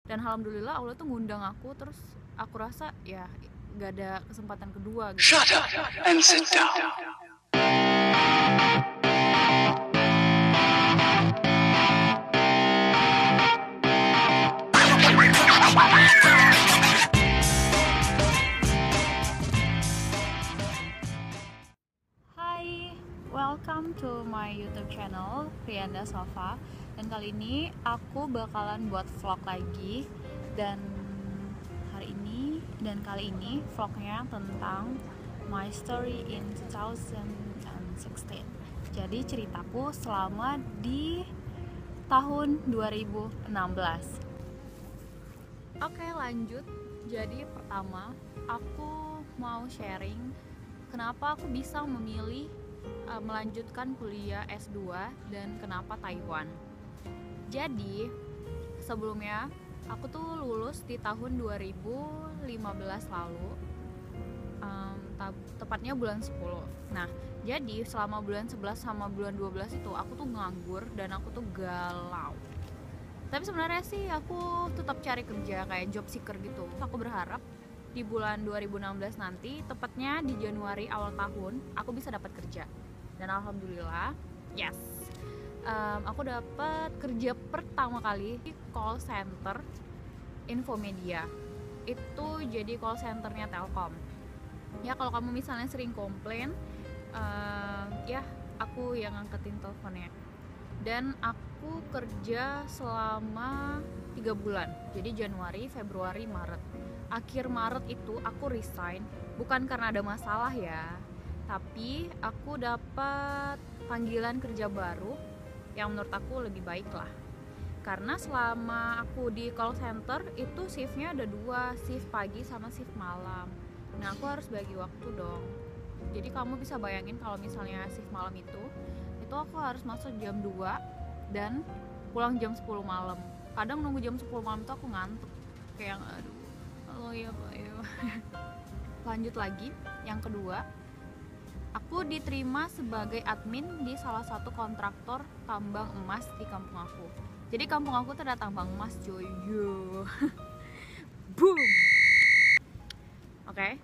Dan alhamdulillah Allah tuh ngundang aku, terus aku rasa ya gak ada kesempatan kedua gitu. Shut up and sit down. Hai, welcome to my YouTube channel Rianda Sofa. Dan kali ini aku bakalan buat vlog lagi. Dan kali ini vlognya tentang my story in 2016. Jadi ceritaku selama di tahun 2016. Oke, lanjut. Jadi pertama aku mau sharing kenapa aku bisa memilih melanjutkan kuliah S2 dan kenapa Taiwan. Jadi sebelumnya aku tuh lulus di tahun 2015 lalu, tepatnya bulan 10. Nah, jadi selama bulan 11 sama bulan 12 itu aku tuh nganggur dan aku tuh galau. Tapi sebenarnya sih aku tetap cari kerja kayak job seeker gitu. Aku berharap di bulan 2016 nanti, tepatnya di Januari awal tahun, aku bisa dapat kerja. Dan alhamdulillah, yes. Aku dapat kerja pertama kali di call center Infomedia. Itu jadi call centernya Telkom. Ya kalau kamu misalnya sering komplain, ya aku yang angketin teleponnya. Dan aku kerja selama 3 bulan. Jadi Januari, Februari, Maret. Akhir Maret itu aku resign, bukan karena ada masalah ya, tapi aku dapat panggilan kerja baru yang menurut aku lebih baik lah. Karena selama aku di call center itu shiftnya ada 2, shift pagi sama shift malam. Nah aku harus bagi waktu dong. Jadi kamu bisa bayangin kalau misalnya shift malam itu aku harus masuk jam 2 dan pulang jam 10 malam. Kadang nunggu jam 10 malam itu aku ngantuk, kayak aduh, halo ya Pak ya. Lanjut lagi, yang kedua, aku diterima sebagai admin di salah satu kontraktor tambang emas di kampung aku. Jadi kampung aku tuh ada tambang emas cuy. Yo. Boom. Oke.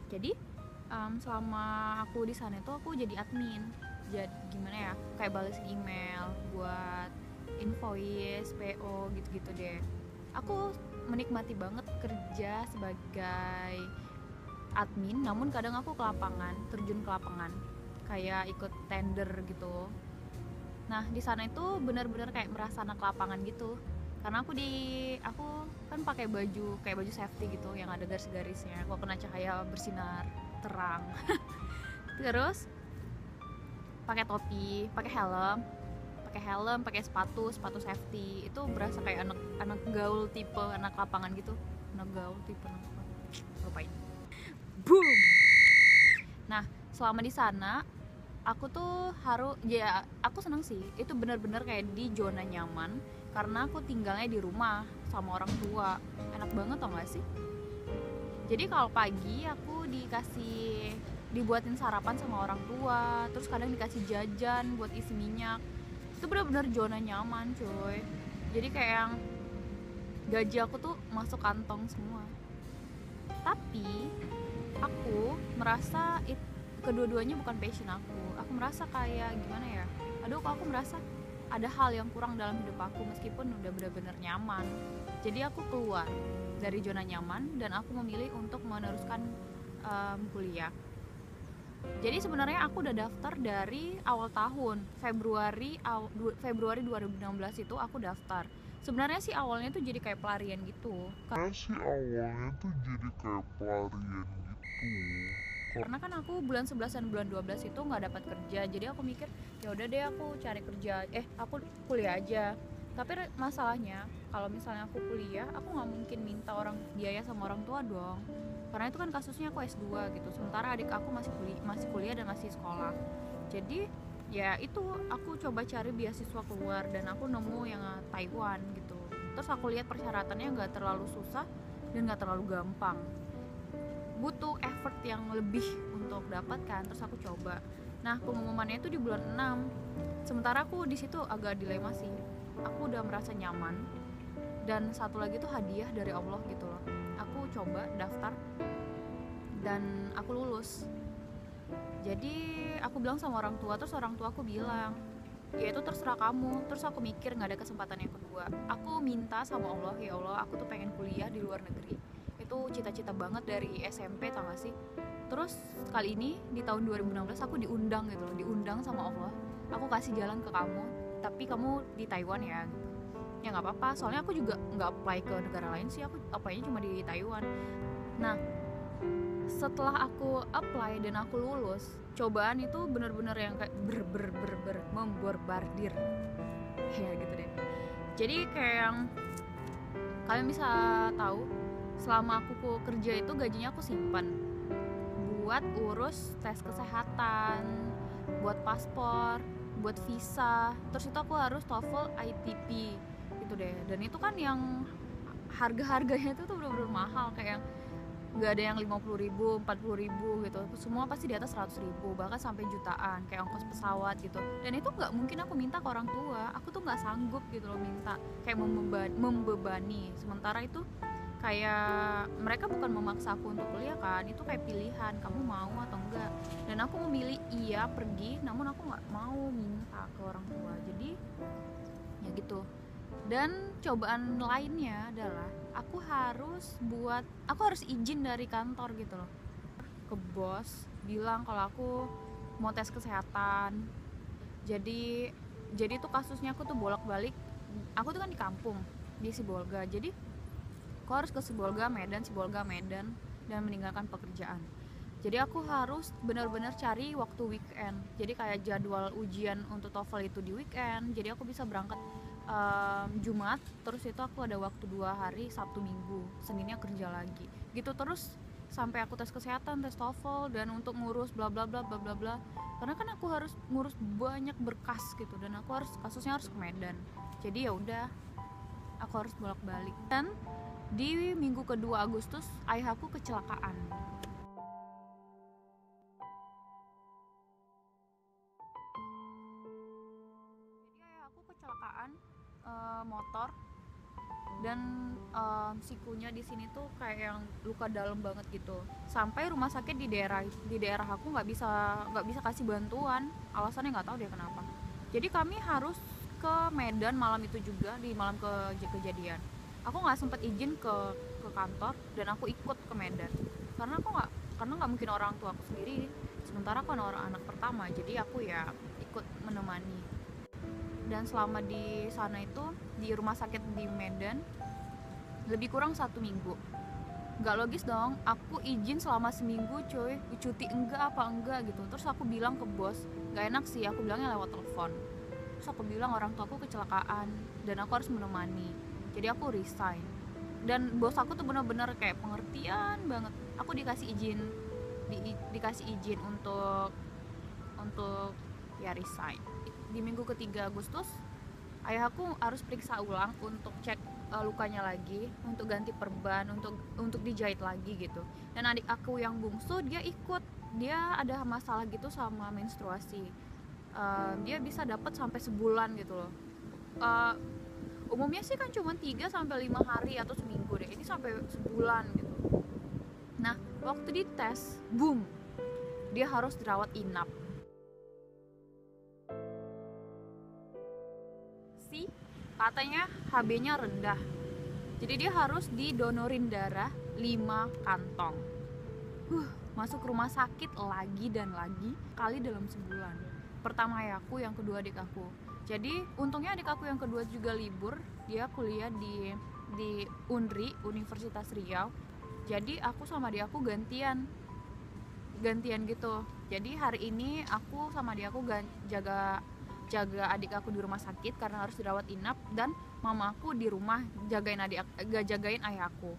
Jadi selama aku di sana itu aku jadi admin. Jadi gimana ya, kayak balas email buat invoice, PO gitu-gitu deh. Aku menikmati banget kerja sebagai admin, namun kadang aku ke lapangan, terjun ke lapangan, kayak ikut tender gitu. Nah di sana itu benar-benar kayak merasa anak lapangan gitu, karena aku kan pakai baju kayak baju safety gitu yang ada garis-garisnya, kok kena cahaya bersinar terang. Terus pakai topi, pakai helm, pakai sepatu safety. Itu berasa kayak anak gaul tipe anak lapangan gitu. Anak gaul tipe anak lapangan. Lupain. Boom. Nah, selama di sana aku tuh aku seneng sih. Itu benar-benar kayak di zona nyaman karena aku tinggalnya di rumah sama orang tua. Enak banget tau gak sih? Jadi kalau pagi aku dibuatin sarapan sama orang tua, terus kadang dikasih jajan buat isi minyak. Itu benar-benar zona nyaman cuy. Jadi kayak yang gaji aku tuh masuk kantong semua. Tapi aku merasa kedua-duanya bukan passion aku. Aku merasa kayak gimana ya, kok aku merasa ada hal yang kurang dalam hidup aku meskipun udah benar-benar nyaman. Jadi aku keluar dari zona nyaman dan aku memilih untuk meneruskan kuliah. Jadi sebenarnya aku udah daftar dari awal tahun, Februari 2016 itu aku daftar. Sebenarnya sih awalnya tuh jadi kayak pelarian gitu. Karena kan aku bulan 11 dan bulan 12 itu nggak dapat kerja, jadi aku mikir ya udah deh aku cari kerja, aku kuliah aja. Tapi masalahnya kalau misalnya aku kuliah, aku nggak mungkin minta biaya sama orang tua dong, karena itu kan kasusnya aku S2 gitu, sementara adik aku masih kuliah dan masih sekolah. Jadi ya itu aku coba cari beasiswa keluar dan aku nemu yang Taiwan gitu. Terus aku lihat persyaratannya nggak terlalu susah dan nggak terlalu gampang, butuh effort yang lebih untuk dapatkan. Terus aku coba. Nah pengumumannya itu di bulan 6. Sementara aku di situ agak dilema sih. Aku udah merasa nyaman dan satu lagi tuh hadiah dari Allah gitu loh. Aku coba daftar dan aku lulus. Jadi aku bilang sama orang tua, terus orang tua aku bilang, ya itu terserah kamu. Terus aku mikir nggak ada kesempatan yang kedua. Aku minta sama Allah, ya Allah aku tuh pengen kuliah di luar negeri. Itu cita-cita banget dari SMP, tau gak sih? Terus kali ini di tahun 2016 aku diundang gitu loh, diundang sama Allah. Aku kasih jalan ke kamu, tapi kamu di Taiwan ya gitu. Ya nggak apa-apa, soalnya aku juga nggak apply ke negara lain sih, aku apply-nya cuma di Taiwan. Nah, setelah aku apply dan aku lulus, cobaan itu bener-bener yang kayak memborbardir ya gitu deh. Jadi kayak yang kalian bisa tahu, selama aku kerja itu gajinya aku simpan buat urus tes kesehatan, buat paspor, buat visa. Terus itu aku harus TOEFL ITP gitu deh. Dan itu kan yang harga-harganya itu tuh bener-bener mahal, kayak yang nggak ada yang 50.000, 40.000 gitu, semua pasti di atas 100.000, bahkan sampai jutaan, kayak ongkos pesawat gitu. Dan itu nggak mungkin aku minta ke orang tua, aku tuh nggak sanggup gitu loh minta, kayak membebani. Sementara itu kayak mereka bukan memaksa aku untuk kuliah kan, itu kayak pilihan, kamu mau atau enggak. Dan aku memilih iya pergi, namun aku nggak mau minta ke orang tua. Jadi ya gitu. Dan cobaan lainnya adalah aku harus izin dari kantor gitu loh ke bos, bilang kalau aku mau tes kesehatan. Jadi tuh kasusnya aku tuh bolak-balik. Aku tuh kan di kampung di Sibolga, jadi aku harus ke Sibolga Medan dan meninggalkan pekerjaan. Jadi aku harus benar-benar cari waktu weekend. Jadi kayak jadwal ujian untuk TOEFL itu di weekend, jadi aku bisa berangkat Jumat, terus itu aku ada waktu 2 hari, Sabtu Minggu, Seninnya kerja lagi gitu terus sampai aku tes kesehatan, tes TOEFL, dan untuk ngurus bla bla bla bla bla bla. Karena kan aku harus ngurus banyak berkas gitu, dan aku kasusnya harus ke Medan. Jadi ya udah, aku harus bolak-balik. Dan di minggu kedua Agustus ayah aku kecelakaan. Jadi ayah aku kecelakaan motor, dan sikunya di sini tuh kayak yang luka dalam banget gitu. Sampai rumah sakit di daerah aku nggak bisa kasih bantuan, alasannya nggak tahu deh kenapa. Jadi kami harus ke Medan malam itu juga, di malam kejadian. Aku nggak sempat izin ke kantor, dan aku ikut ke Medan karena nggak mungkin orang tua aku sendiri, sementara aku orang anak pertama, jadi aku ya ikut menemani. Dan selama di sana itu, di rumah sakit di Medan, lebih kurang 1 minggu. Gak logis dong, aku izin selama seminggu coy, cuti enggak apa enggak gitu. Terus aku bilang ke bos, gak enak sih, aku bilangnya lewat telepon. Terus aku bilang orang tua aku kecelakaan dan aku harus menemani, jadi aku resign. Dan bos aku tuh bener-bener kayak pengertian banget. Aku dikasih izin untuk ya resign. Di minggu ketiga Agustus ayah aku harus periksa ulang untuk cek lukanya lagi, untuk ganti perban, untuk dijahit lagi gitu. Dan adik aku yang bungsu dia ikut, dia ada masalah gitu sama menstruasi. Dia bisa dapat sampai sebulan gitu loh. Umumnya sih kan cuma 3-5 hari atau seminggu deh, ini sampai sebulan gitu. Nah, waktu dites, boom, dia harus dirawat inap. Katanya HB-nya rendah, jadi dia harus didonorin darah 5 kantong. Masuk rumah sakit lagi dan lagi kali dalam sebulan. Pertama ayah aku, yang kedua adik aku. Jadi untungnya adik aku yang kedua juga libur, dia kuliah di UNRI, Universitas Riau. Jadi aku sama adik aku gantian gitu. Jadi hari ini aku sama adik aku jaga adik aku di rumah sakit karena harus dirawat inap, dan mama aku di rumah jagain ayah aku.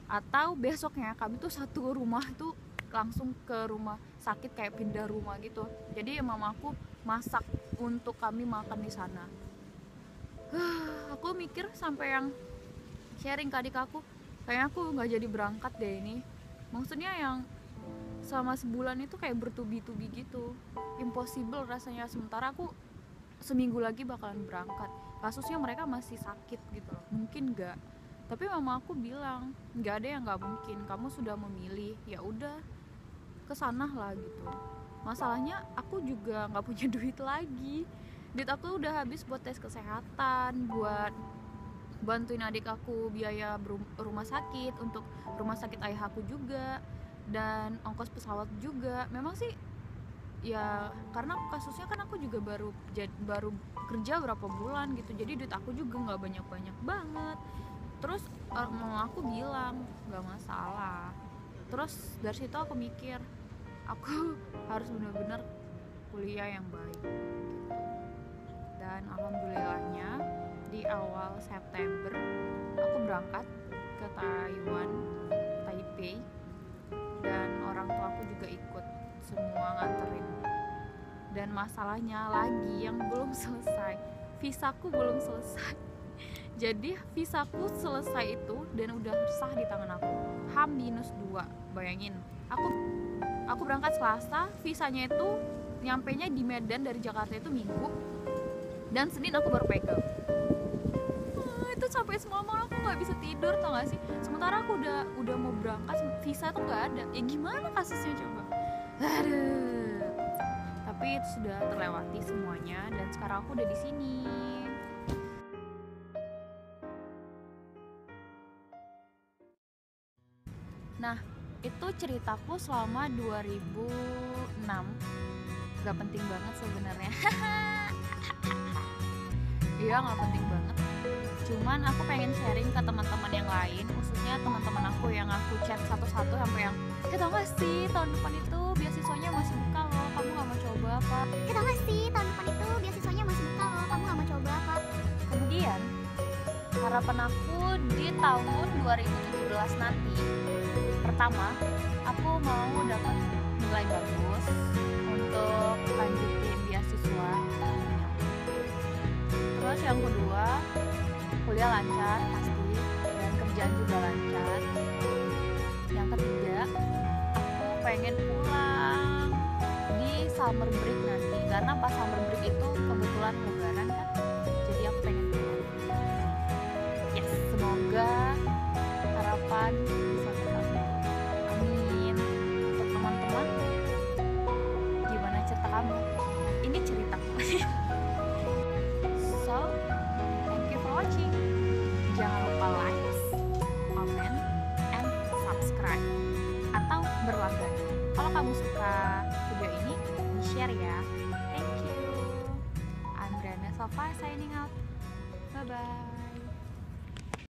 Atau besoknya kami tuh satu rumah tuh langsung ke rumah sakit, kayak pindah rumah gitu. Jadi mama aku masak untuk kami makan di sana. Aku mikir sampai yang sharing ke adik aku, kayaknya aku nggak jadi berangkat deh ini. Maksudnya yang selama sebulan itu kayak bertubi-tubi gitu, impossible rasanya. Sementara aku seminggu lagi bakalan berangkat. kasusnya mereka masih sakit gitu loh, mungkin nggak. Tapi mama aku bilang nggak ada yang nggak mungkin, kamu sudah memilih, ya udah kesana lah gitu. Masalahnya aku juga nggak punya duit lagi, duit aku udah habis buat tes kesehatan, buat bantuin adik aku biaya rumah sakit, untuk rumah sakit ayah aku juga, dan ongkos pesawat juga. Memang sih ya karena kasusnya kan aku juga baru kerja berapa bulan gitu, jadi duit aku juga nggak banyak banget. Terus mama aku bilang nggak masalah. Terus dari situ aku mikir aku harus benar-benar kuliah yang baik gitu. Dan alhamdulillahnya di awal September aku berangkat ke Taiwan, Taipei, dan orang tua aku juga ikut semua nganterin. Dan masalahnya lagi yang belum selesai, visaku belum selesai. Jadi visaku selesai itu dan udah sah di tangan aku H-2. Bayangin, aku berangkat Selasa, visanya itu nyampenya di Medan dari Jakarta itu Minggu, dan Senin aku baru pegang. Itu sampai semalam aku nggak bisa tidur, tau gak sih? Sementara aku udah mau berangkat, visa tuh nggak ada. Ya gimana kasusnya coba? Aduh. Tapi itu sudah terlewati semuanya dan sekarang aku udah di sini. Nah, itu ceritaku selama 2006. Gak penting banget sebenarnya. Iya, gak penting banget. Cuman aku pengen sharing ke teman-teman yang lain, khususnya teman-teman aku yang aku chat satu-satu sampai yang, tau gak sih tahun depan itu beasiswanya masih buka loh, kamu gak mau coba apa? Tau gak sih tahun depan itu beasiswanya masih buka loh, kamu gak mau coba apa? Kemudian harapan aku di tahun 2017 nanti, pertama aku mau dapat nilai bagus untuk lanjutin beasiswa. Terus yang kedua, kuliah lancar pasti, dan kerjaan juga lancar. Yang ketiga, aku pengen pulang di summer break nanti, karena pas summer break itu kebetulan lebaran kan, jadi aku pengen pulang. Yes, semoga harapan bisa terkabul. Amin. Untuk teman-teman, gimana cerita kamu? Ini ceritaku. So, thank you for watching. Jangan lupa like, comment, and subscribe, atau berlangganan. Kalau kamu suka video ini, di-share ya. Thank you. I'm Brenda Sofa signing out. Bye-bye.